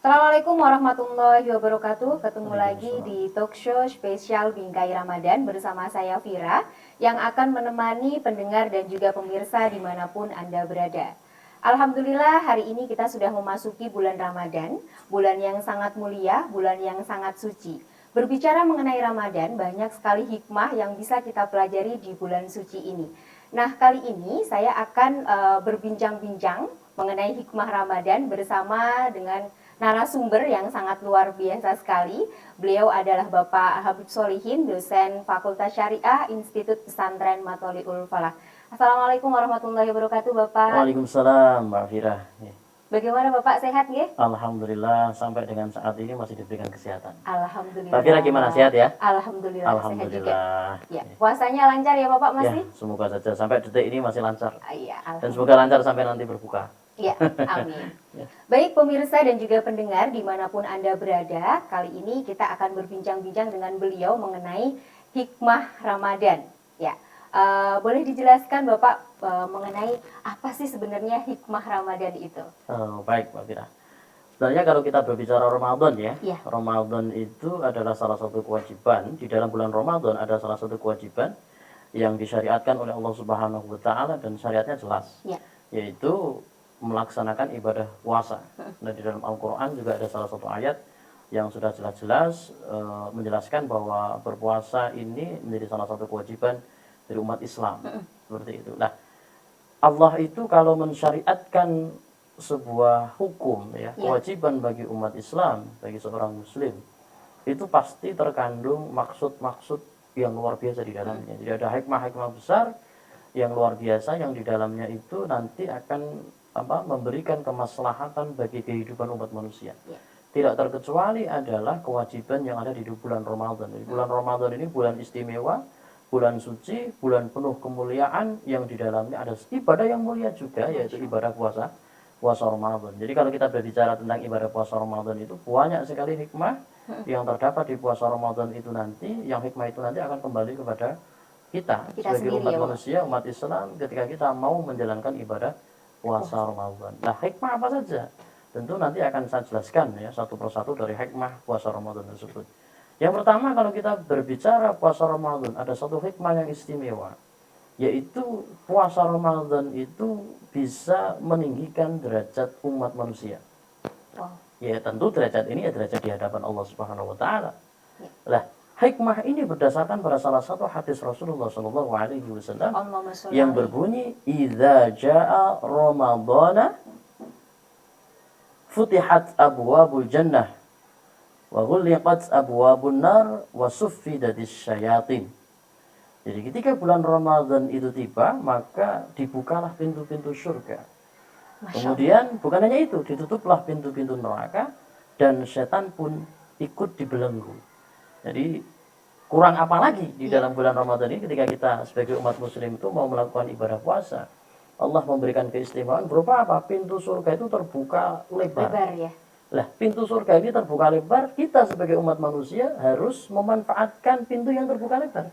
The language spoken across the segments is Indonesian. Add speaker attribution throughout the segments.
Speaker 1: Assalamualaikum warahmatullahi wabarakatuh. Ketemu lagi
Speaker 2: Waalaikumsalam.
Speaker 1: di talk show spesial Bingkai Ramadan bersama saya Vira yang akan menemani pendengar dan juga pemirsa dimanapun Anda berada. Alhamdulillah hari ini kita sudah memasuki bulan Ramadan, bulan yang sangat mulia, bulan yang sangat suci. Berbicara mengenai Ramadan, banyak sekali hikmah yang bisa kita pelajari di bulan suci ini. Nah, kali ini saya akan berbincang-bincang mengenai hikmah Ramadan bersama dengan narasumber yang sangat luar biasa sekali. Beliau adalah Bapak Habib Solihin, dosen Fakultas Syariah Institut Pesantren Matoliul Falah. Assalamualaikum warahmatullahi wabarakatuh, Bapak.
Speaker 2: Waalaikumsalam, Mbak Fira.
Speaker 1: Bagaimana Bapak, sehat nggih?
Speaker 2: Alhamdulillah sampai dengan saat ini masih diberikan kesehatan.
Speaker 1: Alhamdulillah.
Speaker 2: Mbak Fira gimana, sehat ya?
Speaker 1: Alhamdulillah, sehat juga.
Speaker 2: Alhamdulillah.
Speaker 1: Ya, puasanya lancar ya Bapak
Speaker 2: Ya,
Speaker 1: masih?
Speaker 2: semoga saja sampai detik ini masih lancar.
Speaker 1: Iya,
Speaker 2: Dan semoga lancar sampai nanti berbuka.
Speaker 1: Ya, amin.
Speaker 2: Ya.
Speaker 1: Baik pemirsa dan juga pendengar dimanapun Anda berada, kali ini kita akan berbincang-bincang dengan beliau mengenai hikmah Ramadan. Ya, boleh dijelaskan Bapak mengenai apa sih sebenarnya hikmah Ramadan itu?
Speaker 2: Baik, Mbak Fira. Sebenarnya kalau kita berbicara Ramadan ya,
Speaker 1: Ya.
Speaker 2: Ramadan itu adalah salah satu kewajiban. Di dalam bulan Ramadan ada salah satu kewajiban yang disyariatkan oleh Allah Subhanahu wa Ta'ala dan syariatnya jelas,
Speaker 1: Ya.
Speaker 2: yaitu melaksanakan ibadah puasa. Nah, di dalam Al-Quran juga ada salah satu ayat yang sudah jelas-jelas menjelaskan bahwa berpuasa ini menjadi salah satu kewajiban dari umat Islam. Seperti itu. Nah, Allah itu kalau mensyariatkan sebuah hukum ya, kewajiban bagi umat Islam, bagi seorang muslim, itu pasti terkandung maksud-maksud yang luar biasa di dalamnya. Jadi ada hikmah-hikmah besar yang luar biasa yang di dalamnya itu nanti akan memberikan kemaslahatan bagi kehidupan umat manusia. Tidak terkecuali adalah kewajiban yang ada di bulan Ramadan. Di bulan Ramadan ini bulan istimewa, bulan suci, bulan penuh kemuliaan yang di dalamnya ada ibadah yang mulia juga, yaitu ibadah puasa Ramadan. Jadi kalau kita berbicara tentang ibadah puasa Ramadan itu banyak sekali hikmah yang terdapat di puasa Ramadan itu nanti, yang hikmah itu nanti akan kembali kepada kita sebagai umat manusia, umat Islam, ketika kita mau menjalankan ibadah puasa Ramadan. Nah, hikmah apa saja? Tentu nanti akan saya jelaskan ya satu persatu dari hikmah puasa Ramadan tersebut. Yang pertama, kalau kita berbicara puasa Ramadan, ada satu hikmah yang istimewa, yaitu puasa Ramadan itu bisa meninggikan derajat umat manusia. Ya, tentu derajat ini ya derajat di hadapan Allah Subhanahu wa Ta'ala. Lah, hikmah ini berdasarkan pada salah satu hadis Rasulullah SAW yang berbunyi, "Idza jaa Ramadhana futihat abwabul jannah wa ghulliqat abwabun nar wa suffidatis syayatin." Jadi ketika bulan Ramadan itu tiba, maka dibukalah pintu-pintu surga. Kemudian bukan hanya itu, ditutuplah pintu-pintu neraka dan setan pun ikut dibelenggu. Jadi kurang apa lagi di dalam bulan Ramadan ini ketika kita sebagai umat muslim itu mau melakukan ibadah puasa. Allah memberikan keistimewaan berupa apa? Pintu surga itu terbuka lebar.
Speaker 1: Ya.
Speaker 2: Lah, pintu surga ini terbuka lebar, kita sebagai umat manusia harus memanfaatkan pintu yang terbuka lebar.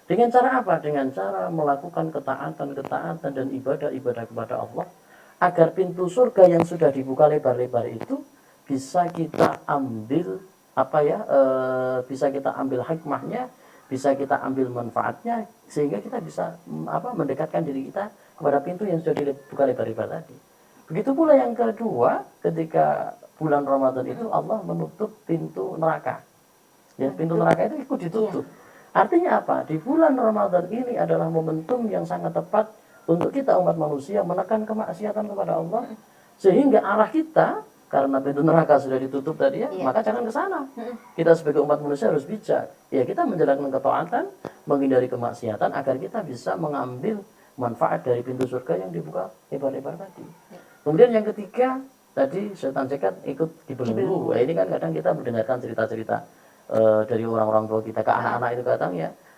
Speaker 2: Dengan cara apa? Dengan cara melakukan ketaatan dan ibadah-ibadah kepada Allah, agar pintu surga yang sudah dibuka lebar-lebar itu bisa kita ambil bisa kita ambil hikmahnya, bisa kita ambil manfaatnya, sehingga kita bisa mendekatkan diri kita kepada pintu yang sudah dibuka lebar-lebar tadi. Begitu pula yang kedua, ketika bulan Ramadan itu Allah menutup pintu neraka. Ya, pintu neraka itu ikut ditutup. Artinya apa? Di bulan Ramadan ini adalah momentum yang sangat tepat untuk kita umat manusia menekan kemaksiatan kepada Allah, sehingga arah kita, karena pintu neraka sudah ditutup tadi ya, maka jangan ke sana. Kita sebagai umat manusia harus bijak. Ya, kita menjalankan ketaatan, menghindari kemaksiatan agar kita bisa mengambil manfaat dari pintu surga yang dibuka lebar-lebar tadi. Kemudian yang ketiga, tadi setan cekat ikut dibelenggu. Ini kan kadang kita mendengarkan cerita-cerita dari orang-orang tua kita ke anak-anak itu kadang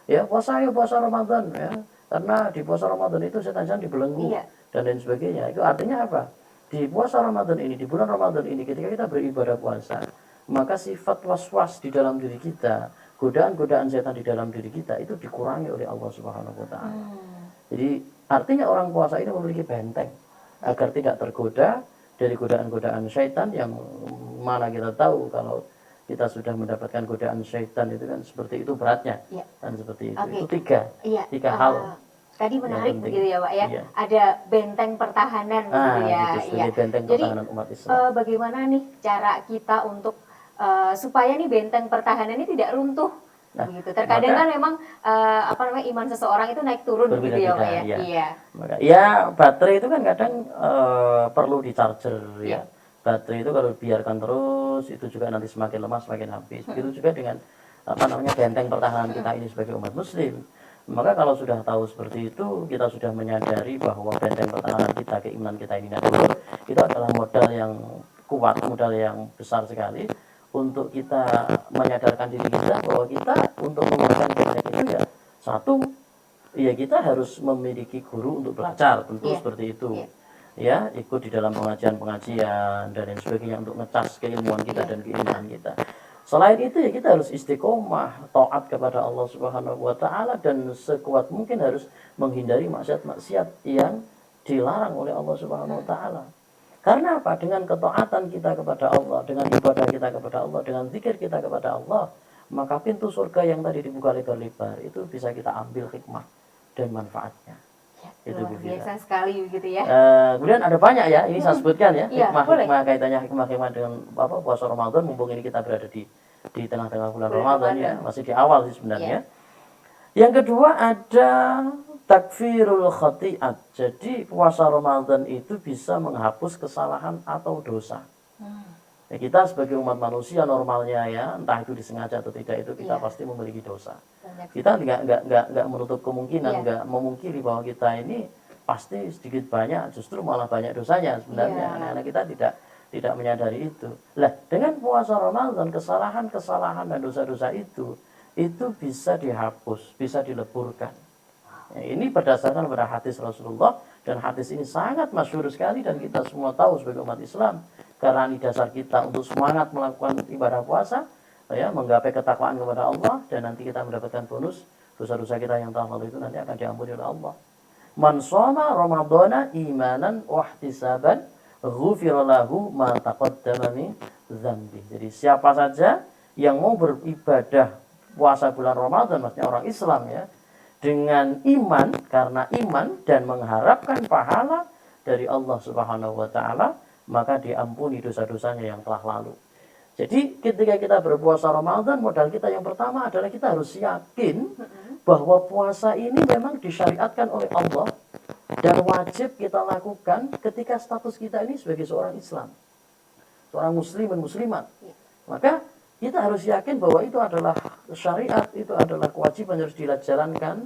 Speaker 2: ya puasa Ramadan ya, karena di puasa Ramadan itu setan dibelenggu dan lain sebagainya. Itu artinya apa? Di puasa Ramadan ini, di bulan Ramadan ini, ketika kita beribadah puasa, maka sifat was-was di dalam diri kita, godaan-godaan setan di dalam diri kita itu dikurangi oleh Allah Subhanahu wa Ta'ala. Jadi artinya orang puasa ini memiliki benteng agar tidak tergoda dari godaan-godaan syaitan yang mana kita tahu kalau kita sudah mendapatkan godaan syaitan itu kan seperti itu beratnya.
Speaker 1: Iya.
Speaker 2: Dan seperti itu.
Speaker 1: Oke.
Speaker 2: Itu tiga hal.
Speaker 1: Tadi menarik
Speaker 2: penting.
Speaker 1: begitu ya Pak ya.
Speaker 2: Iya.
Speaker 1: Ada benteng pertahanan gitu ya.
Speaker 2: Gitu, sebagai benteng
Speaker 1: Jadi
Speaker 2: pertahanan umat Islam.
Speaker 1: bagaimana nih cara kita untuk supaya nih benteng pertahanan ini tidak runtuh?
Speaker 2: Nah,
Speaker 1: begitu. Terkadang kan memang iman seseorang itu naik turun gitu ya Pak ya.
Speaker 2: Iya.
Speaker 1: Iya.
Speaker 2: Maka, ya baterai itu kan kadang perlu di charger ya.
Speaker 1: Iya.
Speaker 2: Baterai itu kalau biarkan terus itu juga nanti semakin lemah semakin habis. Begitu juga dengan benteng pertahanan kita ini sebagai umat muslim. Maka kalau sudah tahu seperti itu, kita sudah menyadari bahwa benteng pertahanan kita, keimanan kita ini itu adalah modal yang kuat, modal yang besar sekali untuk kita menyadarkan diri kita bahwa kita untuk menguatkan benteng itu ya satu, ya kita harus memiliki guru untuk belajar, tentu seperti itu. Ya, ikut di dalam pengajian-pengajian dan lain sebagainya untuk ngecas keilmuan kita dan keimanan kita. Selain itu ya kita harus istiqomah, taat kepada Allah Subhanahu wa taala dan sekuat mungkin harus menghindari maksiat-maksiat yang dilarang oleh Allah Subhanahu wa taala. Karena apa? Dengan ketaatan kita kepada Allah, dengan ibadah kita kepada Allah, dengan zikir kita kepada Allah, maka pintu surga yang tadi dibuka lebar-lebar itu bisa kita ambil hikmah dan manfaatnya.
Speaker 1: Itu luar biasa sekali begitu ya.
Speaker 2: Kemudian ada banyak ya, ini saya sebutkan ya,
Speaker 1: hikmah
Speaker 2: kaitannya hikmah dengan puasa Ramadan, mumpung ini kita berada di tengah-tengah bulan Ramadan ya, masih di awal sih sebenarnya. Yang kedua ada takfirul khati'at. Jadi puasa Ramadan itu bisa menghapus kesalahan atau dosa. Ya, kita sebagai umat manusia normalnya ya, entah itu disengaja atau tidak itu kita pasti memiliki dosa. Kita nggak menutup kemungkinan, nggak memungkiri bahwa kita ini pasti sedikit banyak, justru malah banyak dosanya sebenarnya. Karena kita tidak menyadari itu. Lah, dengan puasa Ramadan kesalahan-kesalahan dan dosa-dosa itu bisa dihapus, bisa dileburkan. Ya, ini berdasarkan pada hadis Rasulullah dan hadis ini sangat masyhur sekali dan kita semua tahu sebagai umat Islam. Karena ini dasar kita untuk semangat melakukan ibadah puasa, ya, menggapai ketakwaan kepada Allah dan nanti kita mendapatkan bonus dosa-dosa kita yang telah lalu itu nanti akan diampuni oleh Allah. Man shoma Ramadhana imanan wa ihtisaban ghufira lahu ma taqaddama min dzambi. Jadi siapa saja yang mau beribadah puasa bulan Ramadan, maksudnya orang Islam ya, dengan iman, karena iman dan mengharapkan pahala dari Allah Subhanahu wa taala, maka diampuni dosa-dosanya yang telah lalu. Jadi ketika kita berpuasa Ramadan, modal kita yang pertama adalah kita harus yakin bahwa puasa ini memang disyariatkan oleh Allah dan wajib kita lakukan ketika status kita ini sebagai seorang Islam, seorang muslim dan muslimat. Maka kita harus yakin bahwa itu adalah syariat, itu adalah kewajiban yang harus dijalankan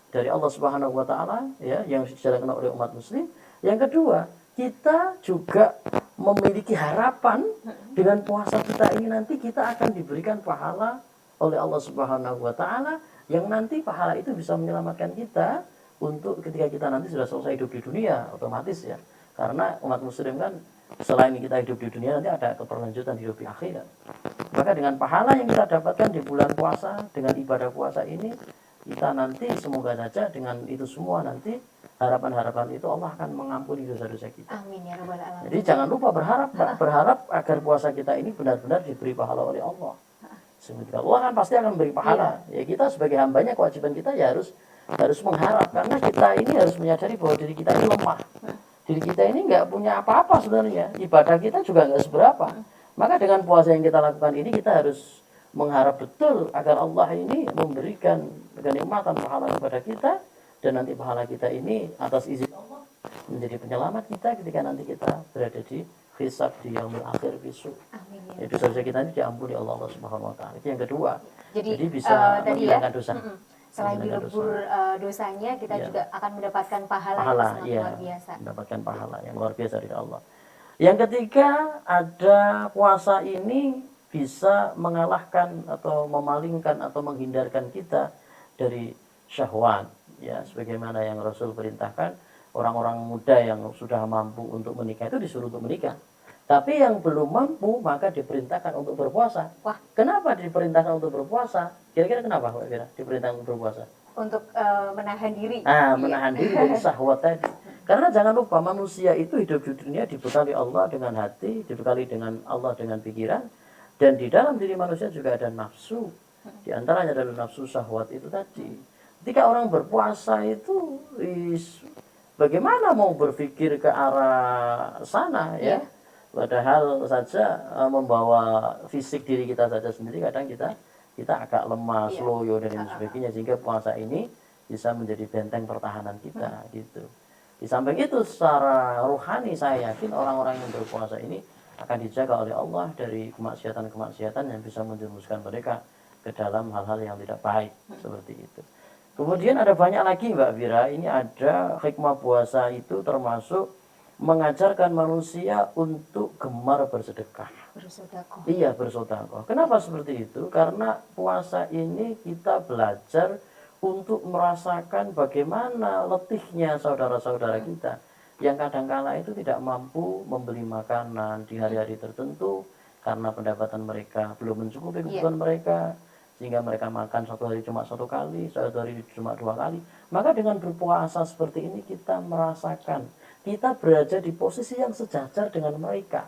Speaker 2: dari Allah Subhanahu wa taala ya, yang dijalankan oleh umat muslim. Yang kedua, kita juga memiliki harapan dengan puasa kita ini nanti kita akan diberikan pahala oleh Allah Subhanahu wa taala yang nanti pahala itu bisa menyelamatkan kita untuk ketika kita nanti sudah selesai hidup di dunia otomatis ya. Karena umat muslim kan selain kita hidup di dunia nanti ada keberlanjutan hidup di akhirat. Maka dengan pahala yang kita dapatkan di bulan puasa dengan ibadah puasa ini kita nanti semoga saja dengan itu semua nanti harapan-harapan itu Allah akan mengampuni dosa-dosa kita.
Speaker 1: Amin ya rabbal alamin.
Speaker 2: Jadi jangan lupa berharap agar puasa kita ini benar-benar diberi pahala oleh Allah. Semoga Allah kan pasti akan memberi pahala. Ya kita sebagai hambanya kewajiban kita ya harus mengharap karena kita ini harus menyadari bahwa diri kita ini lemah. Diri kita ini nggak punya apa-apa sebenarnya. Ibadah kita juga nggak seberapa. Maka dengan puasa yang kita lakukan ini kita harus mengharap betul agar Allah ini memberikan kenikmatan pahala kepada kita. Dan nanti pahala kita ini atas izin Allah menjadi penyelamat kita ketika nanti kita berada di hisab di yaumil akhir besok.
Speaker 1: Amin.
Speaker 2: Ya, dosa-dosa kita ini diampuni Allah Subhanahu wa taala. Itu yang kedua. Jadi
Speaker 1: tadi
Speaker 2: bisa menghilangkan dosa.
Speaker 1: Selain dilebur dosanya, kita juga akan mendapatkan pahala yang sangat luar biasa.
Speaker 2: Mendapatkan pahala yang luar biasa dari Allah. Yang ketiga, ada puasa ini bisa mengalahkan atau memalingkan atau menghindarkan kita dari syahwat. Ya, sebagaimana yang Rasul perintahkan, orang-orang muda yang sudah mampu untuk menikah itu disuruh untuk menikah. Tapi yang belum mampu maka diperintahkan untuk berpuasa.
Speaker 1: Wah,
Speaker 2: kenapa diperintahkan untuk berpuasa? Kira-kira kenapa Mbak Fira diperintahkan untuk berpuasa?
Speaker 1: Untuk menahan diri.
Speaker 2: Menahan diri dari syahwat tadi. Karena jangan lupa manusia itu hidup di dunia dibekali Allah dengan hati, dibekali dengan Allah dengan pikiran, dan di dalam diri manusia juga ada nafsu. Di antaranya adalah nafsu syahwat itu tadi. Ketika orang berpuasa itu, bagaimana mau berpikir ke arah sana ya? Padahal saja membawa fisik diri kita saja sendiri kadang kita agak lemah, loyo dan lain sebagainya, sehingga puasa ini bisa menjadi benteng pertahanan kita gitu. Di samping itu secara rohani saya yakin orang-orang yang berpuasa ini akan dijaga oleh Allah dari kemaksiatan-kemaksiatan yang bisa menjerumuskan mereka ke dalam hal-hal yang tidak baik seperti itu. Kemudian ada banyak lagi Mbak Vira, ini ada hikmah puasa itu termasuk mengajarkan manusia untuk gemar bersedekah.
Speaker 1: Bersedekah.
Speaker 2: Iya, bersedekah. Kenapa seperti itu? Karena puasa ini kita belajar untuk merasakan bagaimana letihnya saudara-saudara kita yang kadangkala itu tidak mampu membeli makanan di hari-hari tertentu karena pendapatan mereka belum mencukupi kebutuhan mereka, sehingga mereka makan satu hari cuma satu kali, satu hari cuma dua kali. Maka dengan berpuasa seperti ini kita merasakan kita berada di posisi yang sejajar dengan mereka,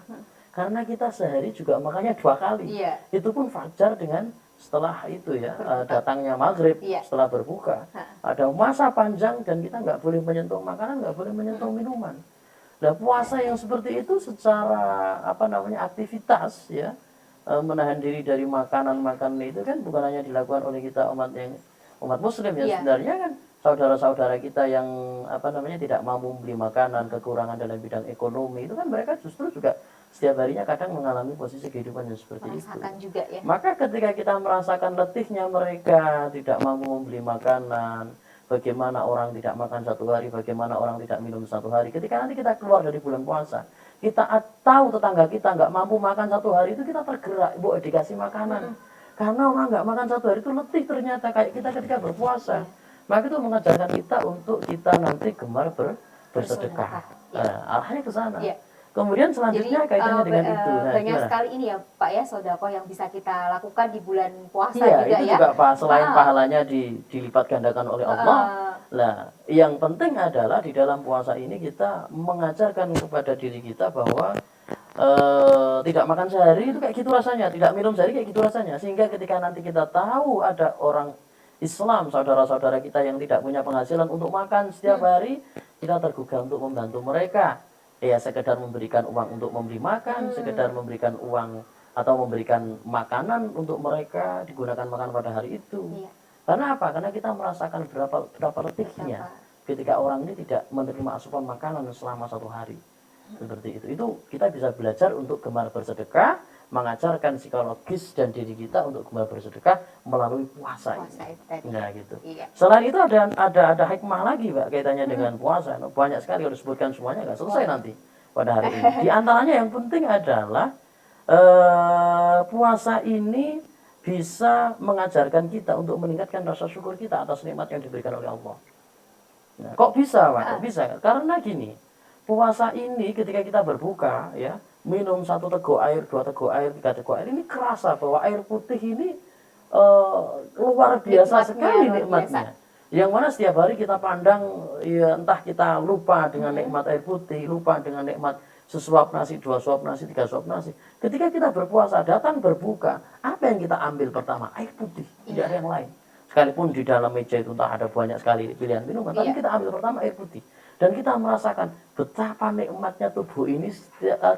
Speaker 2: karena kita sehari juga makannya dua kali. Itu pun fajar dengan setelah itu ya datangnya maghrib, setelah berbuka ada masa panjang dan kita nggak boleh menyentuh makanan, nggak boleh menyentuh minuman. Nah, puasa yang seperti itu secara aktivitas ya, menahan diri dari makanan itu kan bukan hanya dilakukan oleh kita umat muslim ya, sebenarnya kan saudara-saudara kita yang tidak mampu membeli makanan, kekurangan dalam bidang ekonomi, itu kan mereka justru juga setiap harinya kadang mengalami posisi kehidupan yang seperti itu.
Speaker 1: Juga, ya.
Speaker 2: Maka ketika kita merasakan letihnya mereka tidak mampu membeli makanan, bagaimana orang tidak makan satu hari, bagaimana orang tidak minum satu hari, ketika nanti kita keluar dari bulan puasa, kita tahu tetangga kita nggak mampu makan satu hari, itu kita tergerak, Bu, dikasih makanan. Karena orang nggak makan satu hari itu letih ternyata, kayak kita ketika berpuasa. Maka itu mengajarkan kita untuk kita nanti gemar bersedekah. Arahnya ke sana. Kemudian selanjutnya kaitannya dengan itu.
Speaker 1: Banyak sekali ini ya Pak ya, sedekah yang bisa kita lakukan di bulan puasa
Speaker 2: juga
Speaker 1: itu
Speaker 2: ya. Juga selain pahalanya dilipat gandakan oleh Allah. Nah, yang penting adalah di dalam puasa ini kita mengajarkan kepada diri kita bahwa tidak makan sehari itu kayak gitu rasanya, tidak minum sehari kayak gitu rasanya, sehingga ketika nanti kita tahu ada orang Islam, saudara-saudara kita yang tidak punya penghasilan untuk makan setiap hari, kita tergugah untuk membantu mereka. Ya, sekedar memberikan uang untuk membeli makan, sekedar memberikan uang atau memberikan makanan untuk mereka digunakan makan pada hari itu. Karena apa? Karena kita merasakan berapa letihnya ketika orang ini tidak menerima asupan makanan selama satu hari. Seperti itu. Itu kita bisa belajar untuk gemar bersedekah, mengajarkan psikologis dan diri kita untuk gemar bersedekah melalui puasa ini. Nah, gitu. Selain itu ada hikmah lagi, Mbak, kaitannya dengan puasa. Banyak sekali, kalau disebutkan semuanya nggak selesai nanti pada hari ini. Di antaranya yang penting adalah puasa ini bisa mengajarkan kita untuk meningkatkan rasa syukur kita atas nikmat yang diberikan oleh Allah. Nah, kok bisa, Pak? Kok bisa? Karena gini, puasa ini ketika kita berbuka ya, minum 1 teguk air, 2 teguk air, 3 teguk air, ini kerasa bahwa air putih ini luar biasa sekali nikmatnya. Yang mana setiap hari kita pandang ya, entah kita lupa dengan nikmat air putih, lupa dengan nikmat sesuap nasi, 2 suap nasi, 3 suap nasi. Ketika kita berpuasa, datang berbuka, apa yang kita ambil pertama? Air putih, tidak ada yang lain. Sekalipun di dalam meja itu entah ada banyak sekali pilihan minuman, tapi kita ambil pertama air putih. Dan kita merasakan betapa nikmatnya tubuh ini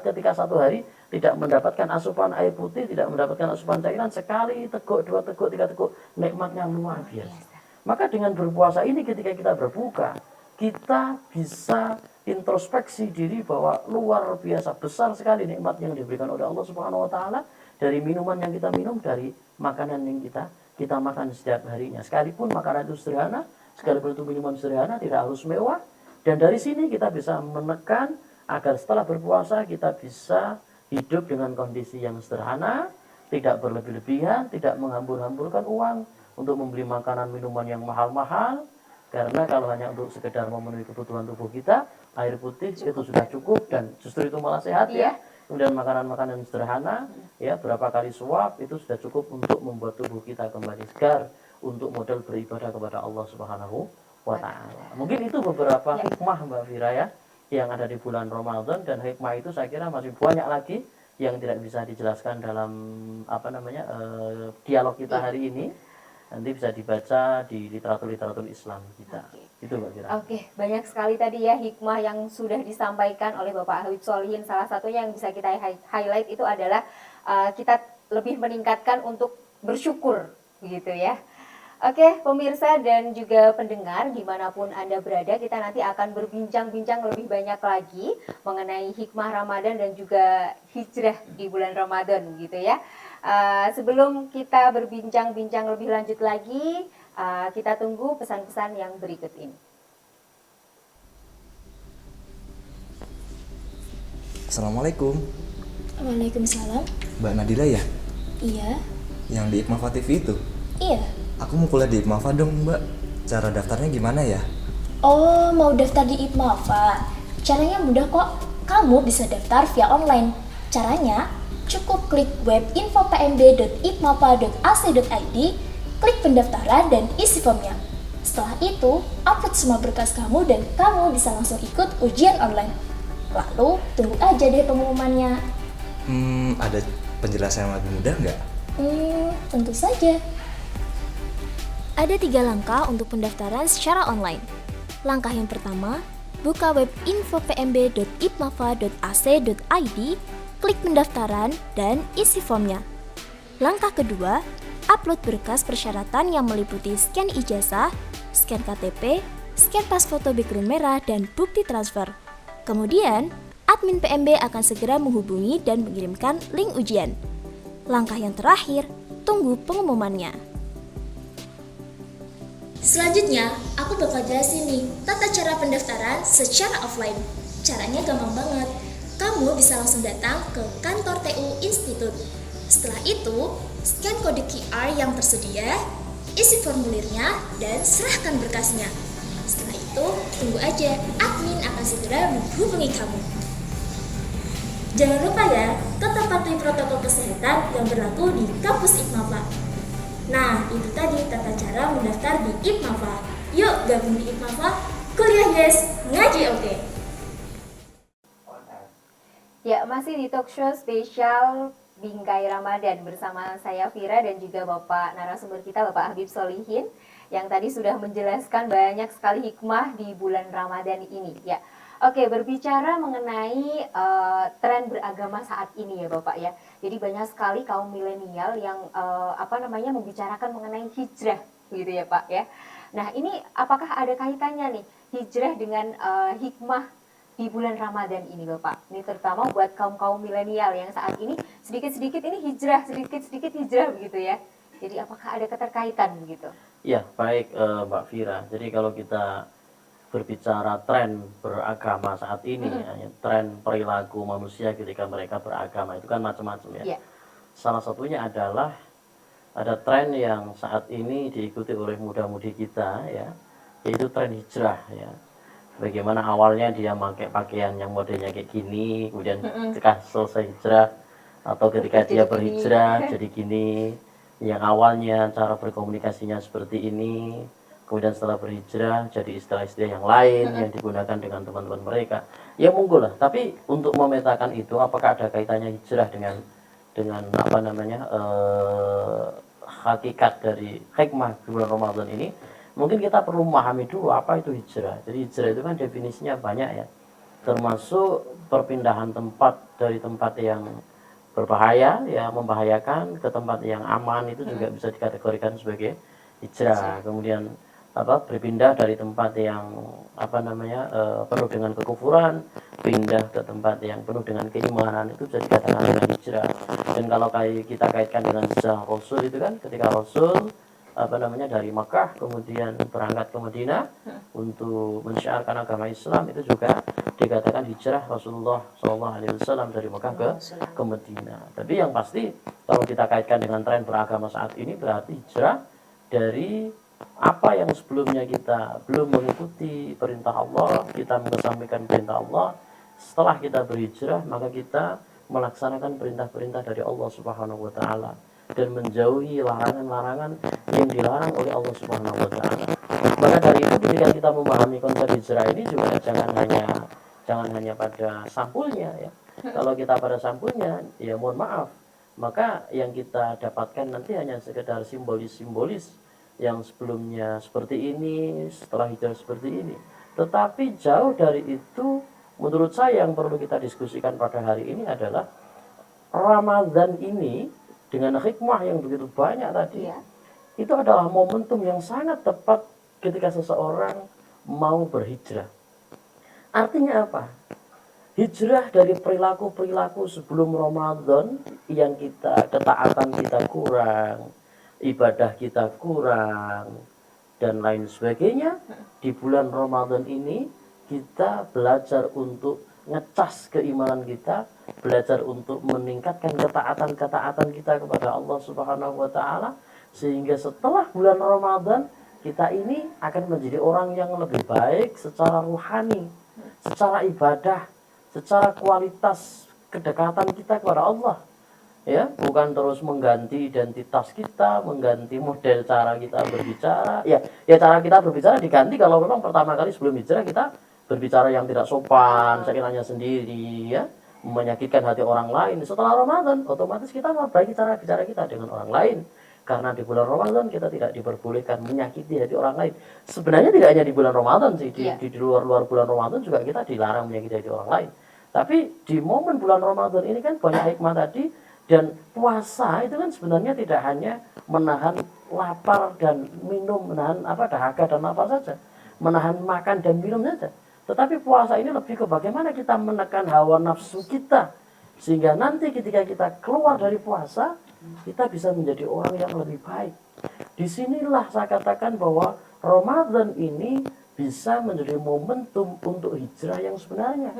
Speaker 2: ketika satu hari tidak mendapatkan asupan air putih, tidak mendapatkan asupan cairan, sekali teguk, 2 teguk, 3 teguk, nikmatnya luar biasa. Maka dengan berpuasa ini ketika kita berbuka, kita bisa introspeksi diri bahwa luar biasa besar sekali nikmat yang diberikan oleh Allah Subhanahu wa taala dari minuman yang kita minum, dari makanan yang kita makan setiap harinya. Sekalipun makanan itu sederhana, sekalipun itu minuman sederhana, tidak harus mewah. Dan dari sini kita bisa menekan agar setelah berpuasa kita bisa hidup dengan kondisi yang sederhana, tidak berlebih-lebihan, tidak menghambur-hamburkan uang untuk membeli makanan minuman yang mahal-mahal. Karena kalau hanya untuk sekedar memenuhi kebutuhan tubuh kita, air putih itu sudah cukup dan justru itu malah sehat ya. Kemudian makanan-makanan sederhana, ya berapa kali suap itu sudah cukup untuk membuat tubuh kita kembali segar untuk modal beribadah kepada Allah Subhanahu wa ta'ala. Mungkin itu beberapa
Speaker 1: Ya.
Speaker 2: hikmah Mbak Fira ya yang ada di bulan Ramadan, dan hikmah itu saya kira masih banyak lagi yang tidak bisa dijelaskan dalam dialog kita hari ini. Nanti bisa dibaca di literatur Islam kita. Itu Mbak Fira.
Speaker 1: Oke, banyak sekali tadi ya hikmah yang sudah disampaikan oleh Bapak Habib Solihin. Salah satunya yang bisa kita highlight itu adalah kita lebih meningkatkan untuk bersyukur, begitu ya. Oke, pemirsa dan juga pendengar dimanapun Anda berada, kita nanti akan berbincang-bincang lebih banyak lagi mengenai hikmah Ramadan dan juga hijrah di bulan Ramadan gitu ya. Sebelum kita berbincang-bincang lebih lanjut lagi, kita tunggu pesan-pesan yang berikut ini.
Speaker 3: Assalamualaikum.
Speaker 4: Waalaikumsalam.
Speaker 3: Mbak Nadila ya?
Speaker 4: Iya.
Speaker 3: Yang di Ikmafa TV itu?
Speaker 4: Iya.
Speaker 3: Aku mau kuliah di Ikmafa dong Mbak. Cara daftarnya gimana ya?
Speaker 4: Oh, mau daftar di IPMAFA? Caranya mudah kok. Kamu bisa daftar via online. Caranya, cukup klik web info.pmb.ipmafa.ac.id, klik pendaftaran dan isi formnya. Setelah itu, upload semua berkas kamu dan kamu bisa langsung ikut ujian online. Lalu, tunggu aja deh pengumumannya.
Speaker 3: Ada penjelasan yang lebih mudah nggak?
Speaker 4: Tentu saja. Ada 3 langkah untuk pendaftaran secara online. Langkah yang pertama, buka web info.pmb.ipmafa.ac.id, klik pendaftaran dan isi formnya. Langkah kedua, upload berkas persyaratan yang meliputi scan ijazah, scan KTP, scan pas foto background merah, dan bukti transfer. Kemudian, admin PMB akan segera menghubungi dan mengirimkan link ujian. Langkah yang terakhir, tunggu pengumumannya. Selanjutnya, aku bakal jelasin nih tata cara pendaftaran secara offline. Caranya gampang banget. Kamu bisa langsung datang ke kantor TU Institut. Setelah itu, scan kode QR yang tersedia, isi formulirnya, dan serahkan berkasnya. Setelah itu, tunggu aja, admin akan segera menghubungi kamu. Jangan lupa ya, tetap patuhi protokol kesehatan yang berlaku di kampus Ikmafa. Nah, itu tadi tata cara mendaftar di IPMAFA. Yuk gabung di IPMAFA, kuliah yes, ngaji oke.
Speaker 1: Ya, masih di talk show spesial Bingkai Ramadan bersama saya Vira dan juga Bapak narasumber kita Bapak Habib Solihin yang tadi sudah menjelaskan banyak sekali hikmah di bulan Ramadan ini ya. Oke, berbicara mengenai tren beragama saat ini ya Bapak ya. Jadi banyak sekali kaum milenial yang membicarakan mengenai hijrah gitu ya Pak ya. Nah, ini apakah ada kaitannya nih hijrah dengan hikmah di bulan Ramadan ini Bapak? Ini terutama buat kaum milenial yang saat ini sedikit-sedikit ini hijrah, sedikit-sedikit hijrah begitu ya. Jadi apakah ada keterkaitan begitu?
Speaker 2: Ya, baik Mbak Fira. Jadi kalau kita berbicara tren beragama saat ini, ya, tren perilaku manusia ketika mereka beragama itu kan macam-macam ya.
Speaker 1: Yeah.
Speaker 2: Salah satunya adalah ada tren yang saat ini diikuti oleh muda-mudi kita ya, yaitu tren hijrah ya. Bagaimana awalnya dia pakai pakaian yang modelnya kayak gini, kemudian ketika selesai hijrah atau ketika dia berhijrah jadi gini. Yang awalnya cara berkomunikasinya seperti ini, kemudian setelah berhijrah jadi istilah-istilah yang lain yang digunakan dengan teman-teman mereka. Ya monggo lah. Tapi untuk memetakan itu, apakah ada kaitannya hijrah dengan hakikat dari hikmah bulan Ramadan ini? Mungkin kita perlu memahami dulu apa itu hijrah. Jadi hijrah itu kan definisinya banyak ya, termasuk perpindahan tempat dari tempat yang berbahaya ya, membahayakan ke tempat yang aman, itu juga bisa dikategorikan sebagai hijrah. Kemudian berpindah dari tempat yang penuh dengan kekufuran, pindah ke tempat yang penuh dengan keimanan, itu bisa dikatakan dengan hijrah. Dan kalau kita kaitkan dengan hijrah Rasul itu kan ketika Rasul dari Makkah kemudian berangkat ke Madinah untuk mensyiarkan agama Islam, itu juga dikatakan hijrah Rasulullah SAW dari Makkah ke Madinah. Tapi yang pasti kalau kita kaitkan dengan tren beragama saat ini, berarti hijrah dari apa yang sebelumnya kita belum mengikuti perintah Allah, kita mengesampingkan perintah Allah. Setelah kita berhijrah, maka kita melaksanakan perintah-perintah dari Allah Subhanahu wa taala dan menjauhi larangan-larangan yang dilarang oleh Allah Subhanahu wa taala. Maka dari itu ketika kita memahami konsep hijrah ini juga jangan hanya pada sampulnya ya. Kalau kita pada sampulnya, ya mohon maaf, maka yang kita dapatkan nanti hanya sekedar simbolis-simbolis yang sebelumnya seperti ini, setelah hijrah seperti ini. Tetapi jauh dari itu, menurut saya yang perlu kita diskusikan pada hari ini adalah Ramadan ini dengan hikmah yang begitu banyak tadi,
Speaker 1: Iya.
Speaker 2: itu adalah momentum yang sangat tepat ketika seseorang mau berhijrah. Artinya apa? Hijrah dari perilaku-perilaku sebelum Ramadan yang ketaatan kita kurang, ibadah kita kurang, dan lain sebagainya. Di bulan Ramadan ini kita belajar untuk ngecas keimanan kita, belajar untuk meningkatkan ketaatan kita kepada Allah Subhanahu wa taala, sehingga setelah bulan Ramadan kita ini akan menjadi orang yang lebih baik secara rohani, secara ibadah, secara kualitas kedekatan kita kepada Allah. Ya, bukan terus mengganti identitas kita, mengganti model cara kita berbicara. Ya cara kita berbicara diganti kalau memang pertama kali sebelum hijrah kita berbicara yang tidak sopan, sakinahnya sendiri, ya, menyakitkan hati orang lain. Setelah Ramadan, otomatis kita memperbaiki cara bicara kita dengan orang lain. Karena di bulan Ramadan kita tidak diperbolehkan menyakiti hati orang lain. Sebenarnya tidak hanya di bulan Ramadan sih, di luar bulan Ramadan juga kita dilarang menyakiti hati orang lain. Tapi di momen bulan Ramadan ini kan banyak hikmah tadi, dan puasa itu kan sebenarnya tidak hanya menahan lapar dan minum, menahan dahaga dan lapar saja, menahan makan dan minum saja. Tetapi puasa ini lebih ke bagaimana kita menekan hawa nafsu kita, sehingga nanti ketika kita keluar dari puasa, kita bisa menjadi orang yang lebih baik. Disinilah saya katakan bahwa Ramadan ini bisa menjadi momentum untuk hijrah yang sebenarnya.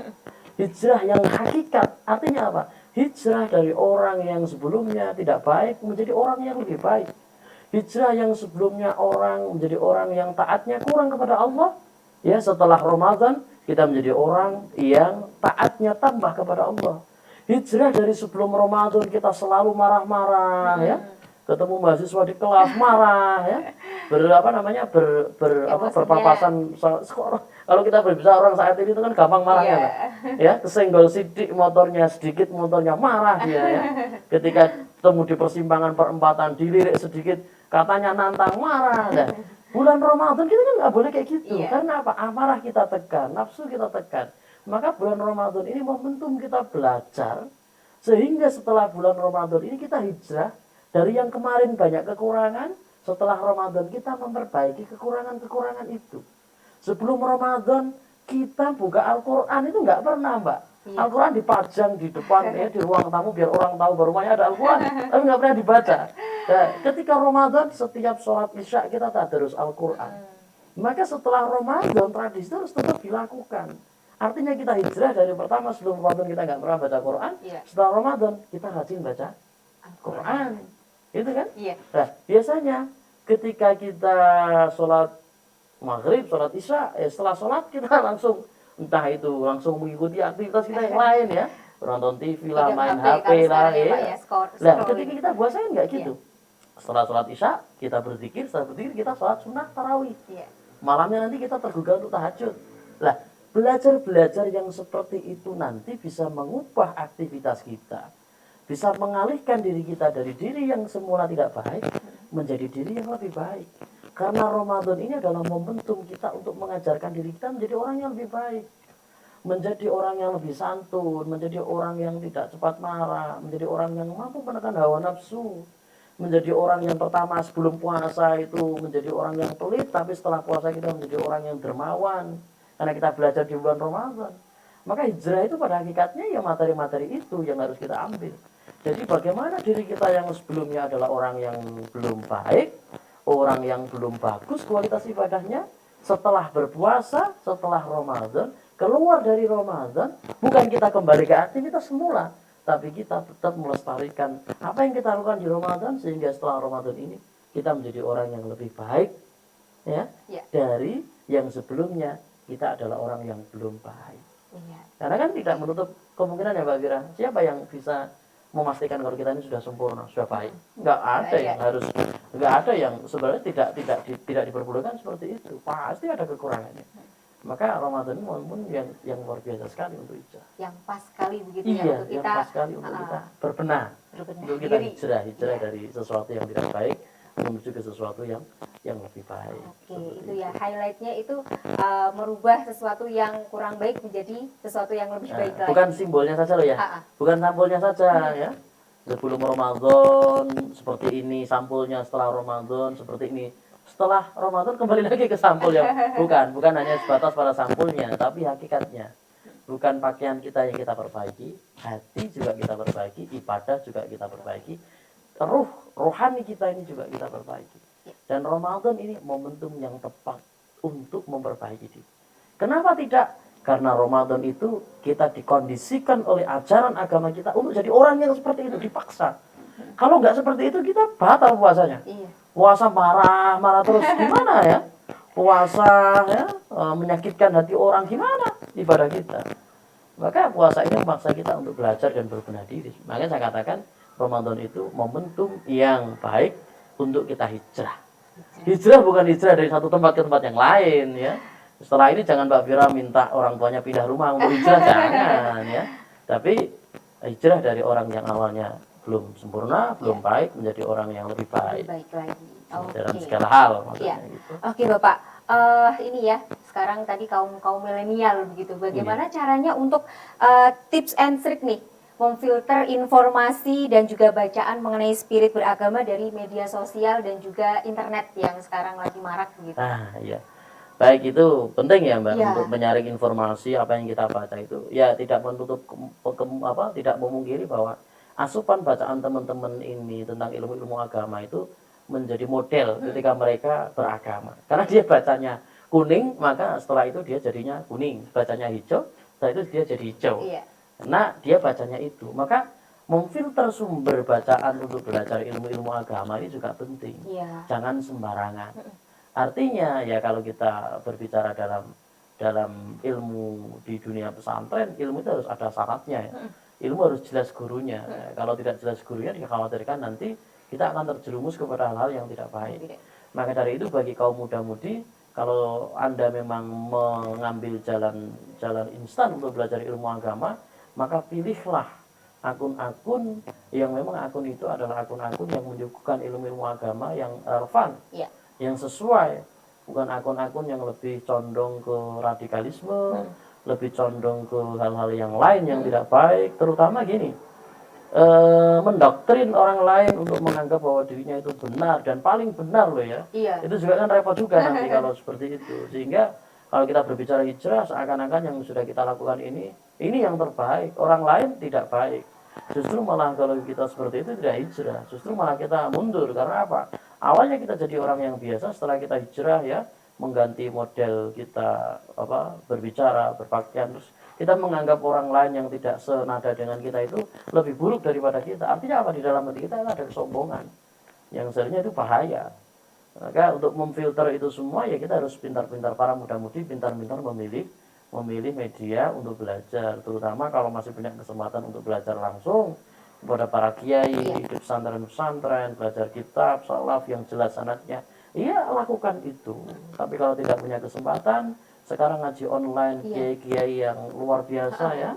Speaker 2: Hijrah yang hakikat. Artinya apa? Hijrah dari orang yang sebelumnya tidak baik menjadi orang yang lebih baik. Hijrah yang sebelumnya orang menjadi orang yang taatnya kurang kepada Allah, ya, setelah Ramadan kita menjadi orang yang taatnya tambah kepada Allah. Hijrah dari sebelum Ramadan kita selalu marah-marah, ya, ketemu mahasiswa di kelas marah, ya, berpapasan sekolah. Kalau kita berbicara orang saat ini itu kan gampang marahnya, Pak. Ya, kesenggol sedikit motornya marah dia, ya. Ketika ketemu di persimpangan perempatan dilirik sedikit katanya nantang marah. Ya. Bulan Ramadan kita kan nggak boleh kayak gitu. Karena apa? Amarah kita tekan, nafsu kita tekan. Maka bulan Ramadan ini momentum kita belajar, sehingga setelah bulan Ramadan ini kita hijrah dari yang kemarin banyak kekurangan. Setelah Ramadan kita memperbaiki kekurangan-kekurangan itu. Sebelum Ramadan kita buka Al-Quran itu nggak pernah, Mbak. Al-Quran dipajang di depan, ya, di ruang tamu biar orang tahu bahwa rumahnya ada Al-Quran, tapi nggak pernah dibaca. Nah, ketika Ramadan setiap sholat Isya kita tadarus Al-Quran. Maka setelah Ramadan tradisi itu harus tetap dilakukan. Artinya kita hijrah dari pertama sebelum Ramadan kita nggak pernah baca Quran. Setelah Ramadan kita rajin baca Quran. Itu kan? Nah, biasanya ketika kita sholat Maghrib, sholat Isya, setelah sholat kita langsung langsung mengikuti aktivitas kita yang lain, ya, nonton TV lah, main HP lah, ya. Nah, ketika kita puasa kan nggak gitu. Setelah sholat Isya kita berzikir, setelah berzikir kita sholat sunnah tarawih. Malamnya nanti kita tergugah untuk tahajud. Lah, belajar yang seperti itu nanti bisa mengubah aktivitas kita, bisa mengalihkan diri kita dari diri yang semula tidak baik menjadi diri yang lebih baik. Karena Ramadan ini adalah momentum kita untuk mengajarkan diri kita menjadi orang yang lebih baik, menjadi orang yang lebih santun, menjadi orang yang tidak cepat marah, menjadi orang yang mampu menekan hawa nafsu, menjadi orang yang pertama sebelum puasa itu menjadi orang yang pelit, tapi setelah puasa kita menjadi orang yang dermawan, karena kita belajar di bulan Ramadan. Maka hijrah itu pada hakikatnya ya materi-materi itu yang harus kita ambil. Jadi bagaimana diri kita yang sebelumnya adalah orang yang belum baik, orang yang belum bagus kualitas ibadahnya, setelah berpuasa, setelah Ramadan, keluar dari Ramadan, bukan kita kembali ke aktivitas semula, tapi kita tetap melestarikan apa yang kita lakukan di Ramadan, sehingga setelah Ramadan ini kita menjadi orang yang lebih baik, ya, dari yang sebelumnya kita adalah orang yang belum baik. Karena kan tidak menutup kemungkinan, ya Mbak Fira, siapa yang bisa memastikan kalau kita ini sudah sempurna, sudah baik. Nggak ada yang harus, nggak ada yang sebenarnya tidak diperbolehkan seperti itu. Pasti ada kekurangannya. Maka Ramadan ini momen yang luar biasa sekali untuk hijrah.
Speaker 1: Yang pas sekali begitu
Speaker 2: Iya,
Speaker 1: ya untuk
Speaker 2: yang
Speaker 1: kita
Speaker 2: pas sekali untuk kita berbenah, untuk kita hijrah dari sesuatu yang tidak baik menuju ke sesuatu yang lebih baik.
Speaker 1: Oke, itu ya highlightnya itu merubah sesuatu yang kurang baik menjadi sesuatu yang lebih baik lagi.
Speaker 2: Bukan simbolnya saja loh ya, bukan sampulnya saja ya. Sebelum Ramadan seperti ini, sampulnya setelah Ramadan seperti ini. Setelah Ramadan kembali lagi ke sampul ya. Bukan hanya sebatas pada sampulnya, tapi hakikatnya. Bukan pakaian kita yang kita perbaiki, hati juga kita perbaiki, ibadah juga kita perbaiki, rohani kita ini juga kita perbaiki. Dan Ramadan ini momentum yang tepat untuk memperbaiki diri. Kenapa tidak? Karena Ramadan itu kita dikondisikan oleh ajaran agama kita untuk jadi orang yang seperti itu, dipaksa. Kalau nggak seperti itu kita batal puasanya. Puasa marah terus gimana ya? Puasa ya menyakitkan hati orang, gimana ibadah kita? Maka puasa ini memaksa kita untuk belajar dan berbenah diri. Makanya saya katakan Ramadan itu momentum yang baik untuk kita hijrah. Hijrah bukan hijrah dari satu tempat ke tempat yang lain ya. Setelah ini jangan Mbak Fira minta orang tuanya pindah rumah untuk hijrah, jangan ya. Tapi hijrah dari orang yang awalnya belum sempurna, belum baik menjadi orang yang lebih baik.
Speaker 1: Lebih baik lagi.
Speaker 2: Dalam segala hal maksudnya gitu.
Speaker 1: Oke Bapak, ini ya sekarang tadi kaum milenial begitu. Bagaimana caranya untuk tips and trick nih memfilter informasi dan juga bacaan mengenai spirit beragama dari media sosial dan juga internet yang sekarang lagi marak begitu.
Speaker 2: Iya. Baik, itu penting ya Mbak untuk menyaring informasi apa yang kita baca itu. Ya tidak menutup tidak memungkiri bahwa asupan bacaan teman-teman ini tentang ilmu-ilmu agama itu menjadi model ketika mereka beragama. Karena dia bacanya kuning, maka setelah itu dia jadinya kuning. Bacanya hijau, setelah itu dia jadi hijau. Nah, dia bacanya itu. Maka memfilter sumber bacaan untuk belajar ilmu-ilmu agama ini juga penting. Jangan sembarangan. Artinya ya kalau kita berbicara dalam ilmu di dunia pesantren, ilmu itu harus ada syaratnya ya. Ilmu harus jelas gurunya. Kalau tidak jelas gurunya, dikhawatirkan nanti kita akan terjerumus kepada hal-hal yang tidak baik. Maka dari itu bagi kaum muda-mudi, kalau Anda memang mengambil jalan instan untuk belajar ilmu agama, maka pilihlah akun-akun yang memang akun itu adalah akun-akun yang menyuguhkan ilmu-ilmu agama yang relevan, yang sesuai. Bukan akun-akun yang lebih condong ke radikalisme, lebih condong ke hal-hal yang lain yang tidak baik. Terutama gini, mendoktrin orang lain untuk menganggap bahwa dirinya itu benar dan paling benar loh ya. Itu juga kan repot juga nanti kalau seperti itu. Sehingga kalau kita berbicara hijrah, seakan-akan yang sudah kita lakukan ini yang terbaik, orang lain tidak baik. Justru malah kalau kita seperti itu tidak hijrah, justru malah kita mundur. Karena apa? Awalnya kita jadi orang yang biasa, setelah kita hijrah ya, mengganti model kita berbicara, berpakaian, terus kita menganggap orang lain yang tidak senada dengan kita itu lebih buruk daripada kita. Artinya apa? Di dalam hati kita ada kesombongan yang sebenarnya itu bahaya. Maka untuk memfilter itu semua ya kita harus pintar-pintar, para muda-mudi pintar-pintar memilih media untuk belajar, terutama kalau masih punya kesempatan untuk belajar langsung kepada para kiai di pesantren-pesantren, belajar kitab salaf yang jelas sanadnya. Iya, lakukan itu. Tapi kalau tidak punya kesempatan, sekarang ngaji online kiai-kiai yang luar biasa ya,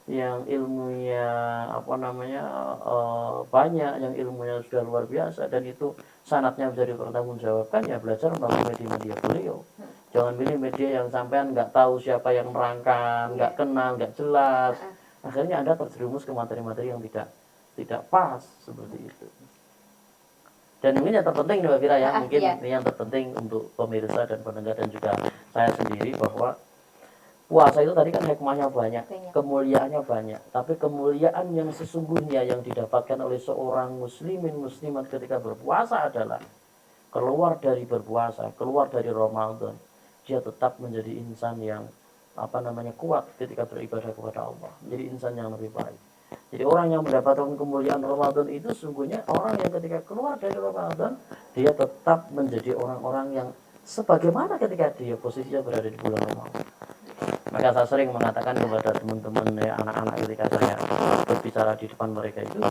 Speaker 2: yang ilmunya banyak, yang ilmunya sudah luar biasa dan itu sanadnya bisa dipertanggungjawabkan, ya belajar melalui media-media beliau. Jangan pilih media yang sampean nggak tahu siapa yang merangkan, nggak kenal, nggak jelas. Akhirnya Anda terjerumus ke materi-materi yang tidak pas seperti itu. Dan ini yang terpenting Mbak Fira ya, mungkin ini yang terpenting untuk pemirsa dan pendengar dan juga saya sendiri, bahwa puasa itu tadi kan hikmahnya banyak, kemuliaannya banyak. Tapi kemuliaan yang sesungguhnya yang didapatkan oleh seorang muslimin muslimat ketika berpuasa adalah keluar dari berpuasa, keluar dari Ramadan, dia tetap menjadi insan yang kuat ketika beribadah kepada Allah, menjadi insan yang lebih baik. Jadi orang yang mendapatkan kemuliaan Ramadan itu sungguhnya orang yang ketika keluar dari Ramadan, dia tetap menjadi orang-orang yang sebagaimana ketika dia posisinya berada di bulan Ramadan. Maka saya sering mengatakan kepada teman-teman ya, anak-anak ketika saya berbicara di depan mereka itu,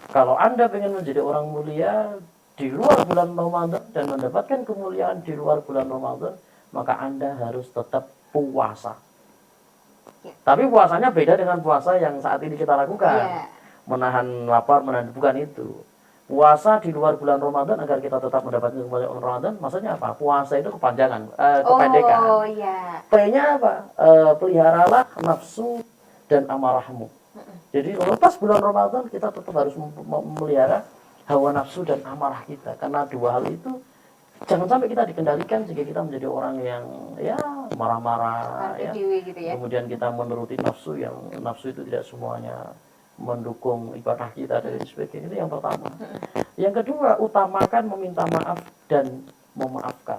Speaker 2: kalau Anda ingin menjadi orang mulia di luar bulan Ramadan dan mendapatkan kemuliaan di luar bulan Ramadan, maka Anda harus tetap puasa.
Speaker 1: Ya.
Speaker 2: Tapi puasanya beda dengan puasa yang saat ini kita lakukan.
Speaker 1: Ya.
Speaker 2: Menahan lapar, menahan, bukan itu. Puasa di luar bulan Ramadan agar kita tetap mendapatkan kemuliaan Ramadan, maksudnya apa? Puasa itu kepanjangan, kependekan.
Speaker 1: Oh iya.
Speaker 2: P-nya apa? Peliharalah nafsu dan amarahmu. Jadi lepas bulan Ramadan kita tetap harus memelihara hawa nafsu dan amarah kita, karena dua hal itu jangan sampai kita dikendalikan sehingga kita menjadi orang yang ya marah-marah ya.
Speaker 1: Gitu ya.
Speaker 2: Kemudian kita menuruti nafsu, yang nafsu itu tidak semuanya mendukung ibadah kita dan sebagainya. Itu yang pertama. Yang kedua, utamakan meminta maaf dan memaafkan.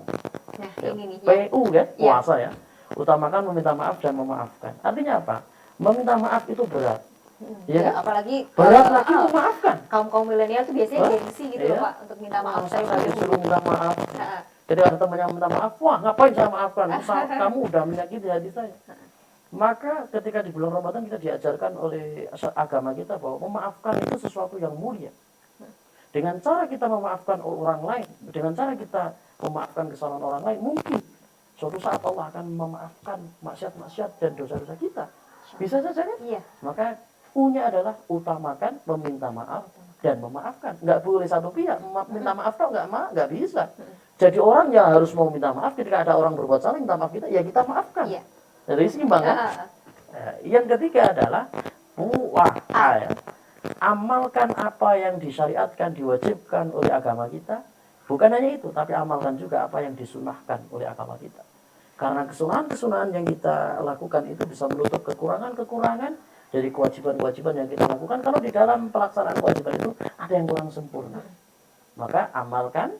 Speaker 1: Nah,
Speaker 2: Ya,
Speaker 1: ini nih. Ya.
Speaker 2: PU kan puasa ya. Utamakan meminta maaf dan memaafkan. Artinya apa? Meminta maaf itu berat. Ya,
Speaker 1: Ya, apalagi
Speaker 2: berat lagi memaafkan.
Speaker 1: kaum milenial tuh biasanya
Speaker 2: Hah?
Speaker 1: gengsi gitu loh
Speaker 2: Iya.
Speaker 1: Pak untuk minta maaf.
Speaker 2: Saya
Speaker 1: Saya
Speaker 2: disuruh minta maaf.
Speaker 1: Heeh.
Speaker 2: Ketika ada teman yang minta maaf, wah ngapain saya maafkan? Kamu udah menyakiti hati saya. Maka ketika di bulan Ramadan kita diajarkan oleh agama kita bahwa memaafkan itu sesuatu yang mulia. Dengan cara kita memaafkan orang lain, dengan cara kita memaafkan kesalahan orang lain, mungkin suatu saat Allah akan memaafkan maksiat-maksiat dan dosa-dosa kita. Bisa saja kan?
Speaker 1: Iya.
Speaker 2: Maka U-nya adalah utamakan meminta maaf dan memaafkan. Nggak boleh satu pihak minta maaf kok nggak bisa. Jadi orang yang harus mau minta maaf ketika ada orang berbuat salah minta maaf kita, ya kita maafkan.
Speaker 1: Iya.
Speaker 2: Jadi seimbang kan? Nah, yang ketiga adalah puasa. Ya. Amalkan apa yang disyariatkan, diwajibkan oleh agama kita. Bukan hanya itu, tapi amalkan juga apa yang disunahkan oleh agama kita. Karena kesunahan-kesunahan yang kita lakukan itu bisa menutup kekurangan-kekurangan dari kewajiban-kewajiban yang kita lakukan. Kalau di dalam pelaksanaan kewajiban itu ada yang kurang sempurna, maka amalkan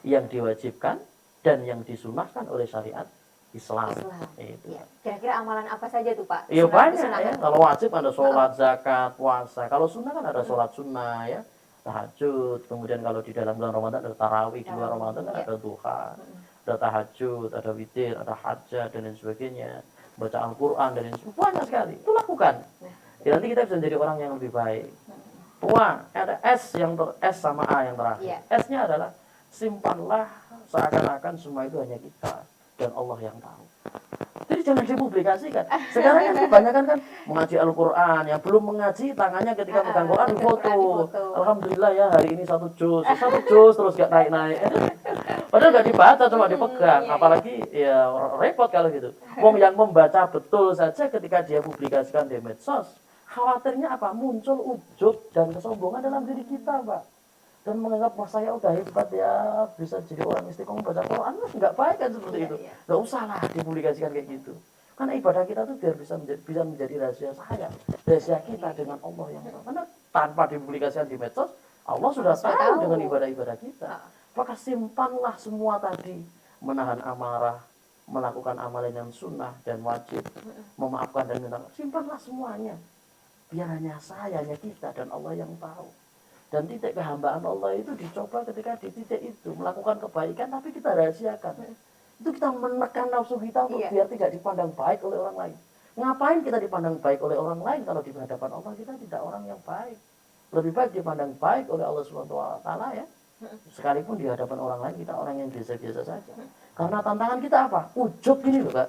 Speaker 2: yang diwajibkan dan yang disunahkan oleh syariat Islam. Itu.
Speaker 1: Ya. Kira-kira amalan apa saja tuh Pak?
Speaker 2: Iya banyak
Speaker 1: Sunah-
Speaker 2: ya. Kalau wajib ada sholat, zakat, puasa. Kalau sunnah kan ada sholat sunnah ya, tahajud. Kemudian kalau di dalam bulan Ramadan ada tarawih, di luar Ramadan kan ada duha, ada tahajud, ada witir, ada hajat dan lain sebagainya. Baca Al-Quran dan lain sebagainya. Banyak sekali. Itu lakukan. Ya, nanti kita bisa menjadi orang yang lebih baik. Ada S S sama A yang terakhir.
Speaker 1: Iya.
Speaker 2: S-nya adalah simpanlah seakan-akan semua itu hanya kita dan Allah yang tahu. Jadi jangan dipublikasikan. Sekarang kan kebanyakan kan mengaji Al-Quran, yang belum mengaji tangannya ketika pegang Quran difoto. Alhamdulillah ya hari ini satu juz terus gak naik-naik. Padahal gak dibaca, cuma dipegang. Apalagi ya repot kalau gitu. Wong yang membaca betul saja ketika dia publikasikan di medsos, khawatirnya apa? Muncul ujub dan kesombongan dalam diri kita, Pak. Dan menganggap wah saya udah hebat ya bisa jadi orang istiqomah baca Quran, nggak baik kan seperti itu. Nggak usah lah dipublikasikan kayak gitu. Karena ibadah kita tuh biar bisa menjadi rahasia saya, rahasia kita dengan Allah yang tahu. Karena tanpa dipublikasikan di medsos, Allah sudah tahu dengan ibadah-ibadah kita. Maka simpanlah semua tadi, menahan amarah, melakukan amalan yang sunnah dan wajib, memaafkan dan minta maaf. Simpanlah semuanya. Biar hanya saya, hanya kita dan Allah yang tahu. Dan titik kehambaan Allah itu dicoba ketika di titik itu melakukan kebaikan tapi kita rahasiakan. Itu kita menekan nafsu kita untuk biar tidak dipandang baik oleh orang lain. Ngapain kita dipandang baik oleh orang lain kalau di hadapan Allah kita tidak orang yang baik. Lebih baik dipandang baik oleh Allah SWT ya. Sekalipun di hadapan orang lain kita orang yang biasa-biasa saja. Karena tantangan kita apa? Ujub gini loh Kak.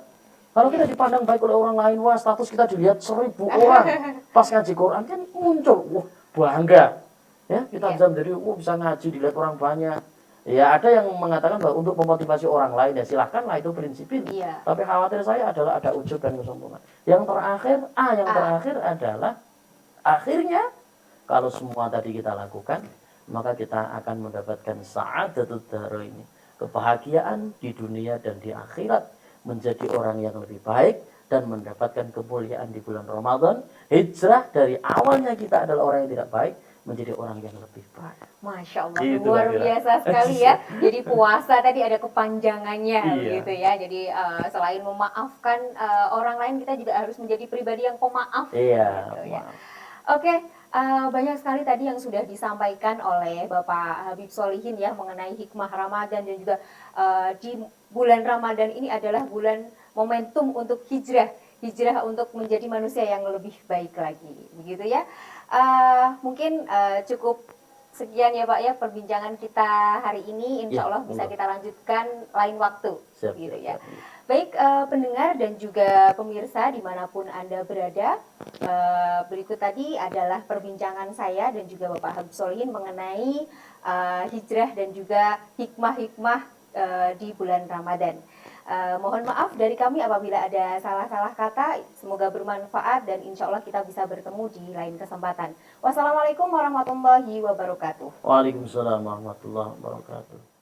Speaker 2: Kalau kita dipandang baik oleh orang lain, wah status kita dilihat 1000 orang. Pas ngaji Quran kan muncul, wah bangga. Ya, kita bisa menjadi bisa ngaji dilihat orang banyak. Ya, ada yang mengatakan bahwa untuk memotivasi orang lain ya silahkanlah itu prinsipin.
Speaker 1: Iya.
Speaker 2: Tapi khawatir saya adalah ada ujub dan kesombongan. Yang terakhir adalah akhirnya kalau semua tadi kita lakukan, maka kita akan mendapatkan sa'adatud dharain, kebahagiaan di dunia dan di akhirat, menjadi orang yang lebih baik dan mendapatkan kemuliaan di bulan Ramadan. Hijrah dari awalnya kita adalah orang yang tidak baik menjadi orang yang lebih baik.
Speaker 1: Masya Allah,
Speaker 2: Gitu
Speaker 1: luar
Speaker 2: kira-kira.
Speaker 1: biasa sekali ya. Jadi puasa tadi ada kepanjangannya
Speaker 2: Iya.
Speaker 1: gitu ya. Jadi selain memaafkan orang lain, kita juga harus menjadi pribadi yang pemaaf.
Speaker 2: Iya.
Speaker 1: Gitu ya.
Speaker 2: maaf.
Speaker 1: Oke, banyak sekali tadi yang sudah disampaikan oleh Bapak Habib Solihin ya mengenai hikmah Ramadan dan juga di bulan Ramadan ini adalah bulan momentum untuk hijrah hijrah untuk menjadi manusia yang lebih baik lagi, begitu ya. Mungkin cukup sekian ya Pak ya perbincangan kita hari ini. Insya
Speaker 2: Ya,
Speaker 1: Allah bisa
Speaker 2: monggo.
Speaker 1: kita lanjutkan lain waktu,
Speaker 2: Siap,
Speaker 1: gitu
Speaker 2: siap,
Speaker 1: ya.
Speaker 2: siap.
Speaker 1: Baik pendengar dan juga pemirsa dimanapun Anda berada, berikut tadi adalah perbincangan saya dan juga Bapak Habib Solihin mengenai hijrah dan juga hikmah-hikmah di bulan Ramadan. Mohon maaf dari kami apabila ada salah-salah kata, semoga bermanfaat dan insya Allah kita bisa bertemu di lain kesempatan. Wassalamualaikum warahmatullahi wabarakatuh.
Speaker 2: Waalaikumsalam warahmatullahi wabarakatuh.